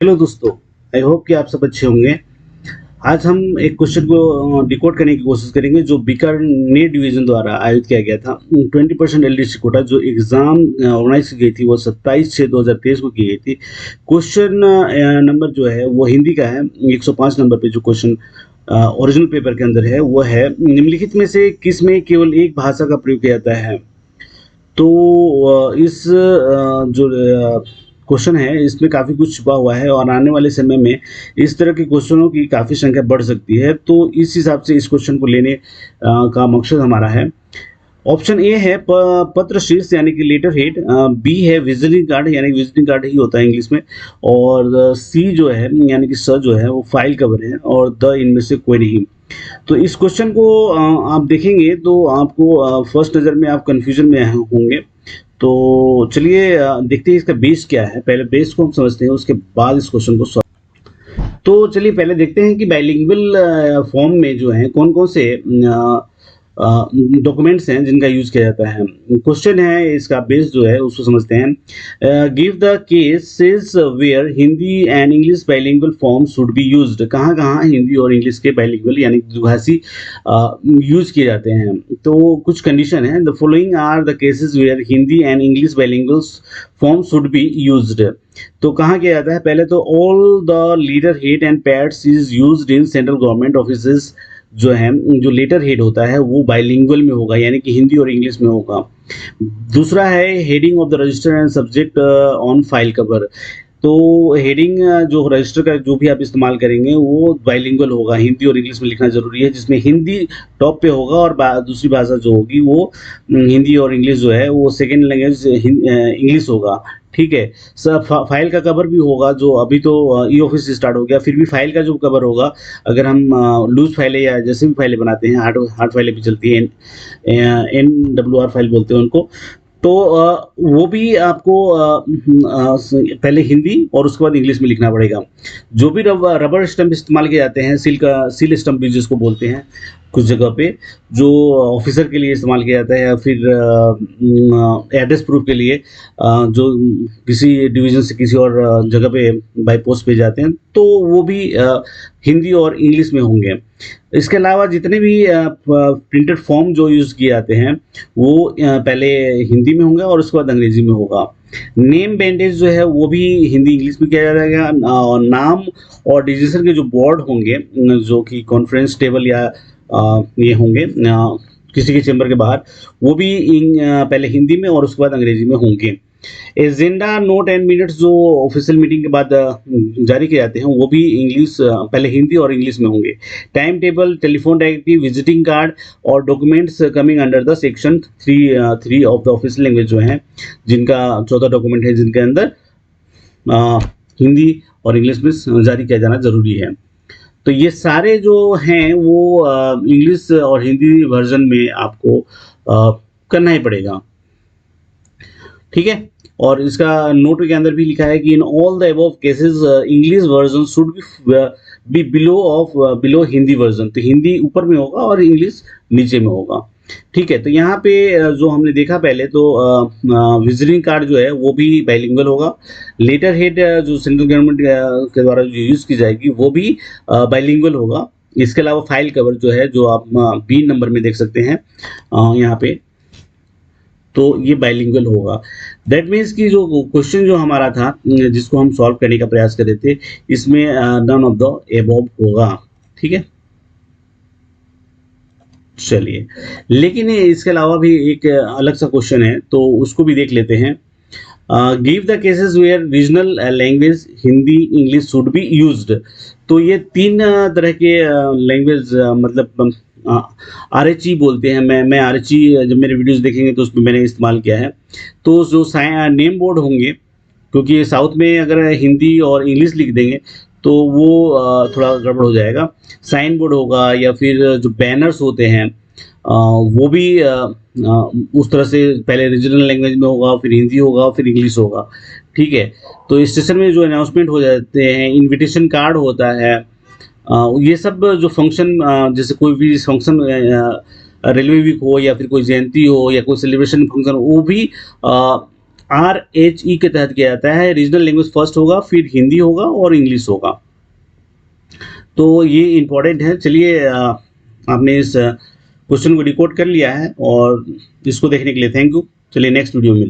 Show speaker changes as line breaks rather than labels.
Hello दोस्तों, I hope कि आप सब अच्छे होंगे। आज हम एक क्वेश्चन को डिकोड करने की कोशिश करेंगे जो बीकानेर डिवीजन द्वारा आयोजित किया गया था। 20% एलडीसी कोटा जो एग्जाम ऑर्गेनाइज की गई थी वो 27/6/2023 को की गई थी। क्वेश्चन नंबर जो है वो हिंदी का है। 105 नंबर पे जो क्वेश्चन ओरिजिनल पेपर के अंदर है वो है, निम्नलिखित में से किस में केवल एक भाषा का प्रयोग किया जाता है। तो इस जो क्वेश्चन है इसमें काफ़ी कुछ छुपा हुआ है और आने वाले समय में इस तरह के क्वेश्चनों की काफ़ी संख्या बढ़ सकती है। तो इस हिसाब से इस क्वेश्चन को लेने का मकसद हमारा है। ऑप्शन ए है पत्र शीर्ष यानी कि लेटर हेड, बी है विजिटिंग कार्ड यानी विजिटिंग कार्ड ही होता है इंग्लिश में, और सी जो है यानी कि स जो है वो फाइल कवर है, और द इनमें से कोई नहीं। तो इस क्वेश्चन को आप देखेंगे तो आपको फर्स्ट नज़र में आप कंफ्यूजन में होंगे। तो चलिए देखते हैं इसका बेस क्या है। पहले बेस को हम समझते हैं, उसके बाद इस क्वेश्चन को सॉल्व। तो चलिए पहले देखते हैं कि बाइलिंगुअल फॉर्म में जो है कौन-कौन से डॉक्यूमेंट्स हैं जिनका यूज़ किया जाता है। क्वेश्चन है इसका बेस जो है उसको समझते हैं। Give the cases where Hindi and English bilingual form should be used. कहाँ-कहाँ हिंदी और इंग्लिश के बाइलिंगुअल यानी द्विभाषी यूज़ किए जाते हैं। तो कुछ कंडीशन है, the following are the cases where Hindi and English bilingual form should be used. तो कहाँ किया जाता है, पहले तो all the letter head and pads is used in central government offices. जो है जो लेटर हेड होता है वो बाइलिंगुअल में होगा यानी कि हिंदी और इंग्लिश में होगा। दूसरा है heading of the register and subject on file cover. तो हेडिंग जो रजिस्टर का जो भी आप इस्तेमाल करेंगे वो बाइलिंगुअल होगा, हिंदी और इंग्लिश में लिखना ज़रूरी है, जिसमें हिंदी टॉप पे होगा और दूसरी भाषा जो होगी वो हिंदी और इंग्लिश जो है वो सेकेंड लैंग्वेज इंग्लिश होगा। ठीक है। फाइल का कवर भी होगा, जो अभी तो ई ऑफिस स्टार्ट हो गया, फिर भी फाइल का जो कवर होगा, अगर हम लूज फाइलें या जैसे भी फाइलें बनाते हैं, हार्ड फाइलें भी चलती हैं, NWR फाइल बोलते हैं उनको। तो वो भी आपको पहले हिंदी और उसके बाद इंग्लिश में लिखना पड़ेगा। जो भी रबर स्टंप इस्तेमाल किए जाते हैं, सील स्टंप भी जिसको बोलते हैं कुछ जगह पे, जो ऑफिसर के लिए इस्तेमाल किया जाता है, या फिर एड्रेस प्रूफ के लिए जो किसी डिवीज़न से किसी और जगह पे बाय पोस्ट भेजे जाते हैं, तो वो भी हिंदी और इंग्लिश में होंगे। इसके अलावा जितने भी प्रिंटेड फॉर्म जो यूज़ किए जाते हैं वो पहले हिंदी में होंगे और उसके बाद अंग्रेजी में होगा। नेम बैंडेज जो है वो भी हिंदी इंग्लिश में किया जाएगा, और नाम और डिसीजन के जो बोर्ड होंगे, जो कि कॉन्फ्रेंस टेबल या ये होंगे किसी के चैम्बर के बाहर, वो भी पहले हिंदी में और उसके बाद अंग्रेजी में होंगे। एजेंडा नोट एंड मिनट्स जो ऑफिशियल मीटिंग के बाद जारी किए जाते हैं वो भी इंग्लिश पहले हिंदी और इंग्लिश में होंगे। Time table, telephone directive, visiting card और documents coming under the section 3 of the official language जो हैं, जिनका 14 डॉक्यूमेंट है जिनके अंदर हिंदी और इंग्लिश में जारी किया जाना ज़रूरी है। तो ये सारे जो हैं वो इंग्लिश और हिंदी वर्जन में आपको करना ही पड़ेगा। ठीक है। और इसका नोट के अंदर भी लिखा है कि in all the above cases English version should be below Hindi version. तो हिंदी ऊपर में होगा और इंग्लिश नीचे में होगा। ठीक है। तो यहाँ पे जो हमने देखा पहले, तो विजिटिंग कार्ड जो है वो भी बाइलिंगुअल होगा। लेटर हेड जो सेंट्रल गवर्नमेंट के द्वारा जो यूज़ की जाएगी वो भी बाइलिंगुअल होगा। इसके अलावा फाइल कवर जो है, जो आप बी नंबर में देख सकते हैं यहाँ पे, तो ये बाइलिंगुअल होगा। दैट मीन्स कि जो क्वेश्चन जो हमारा था जिसको हम सॉल्व करने का प्रयास कर रहे थे, इसमें नन ऑफ द एबव होगा। ठीक है। चलिए, लेकिन इसके अलावा भी एक अलग सा क्वेश्चन है, तो उसको भी देख लेते हैं। Give the cases where regional language Hindi English should be used. तो ये 3 तरह के लैंग्वेज, मतलब RHE बोलते हैं। मैं RHE जब मेरे वीडियोस देखेंगे तो उसमें मैंने इस्तेमाल किया है। तो जो नेम बोर्ड होंगे, क्योंकि साउथ में अगर हिंदी और इंग्लिश लिख देंगे तो वो थोड़ा गड़बड़ हो जाएगा। साइन बोर्ड होगा, या फिर जो बैनर्स होते हैं वो भी उस तरह से पहले रीजनल लैंग्वेज में होगा, फिर हिंदी होगा, फिर इंग्लिश होगा। ठीक है। तो स्टेशन में जो अनाउंसमेंट हो जाते हैं, इनविटेशन कार्ड होता है, ये सब जो फंक्शन, जैसे कोई भी फंक्शन, रेलवे वीक हो या फिर कोई जयंती हो या कोई सेलिब्रेशन फंक्शन, वो भी RHE के तहत किया जाता है। रीजनल लैंग्वेज फर्स्ट होगा, फिर हिंदी होगा और इंग्लिश होगा। तो ये इम्पोर्टेंट है। चलिए आपने इस क्वेश्चन को डिकोड कर लिया है और इसको देखने के लिए थैंक यू। चलिए नेक्स्ट वीडियो में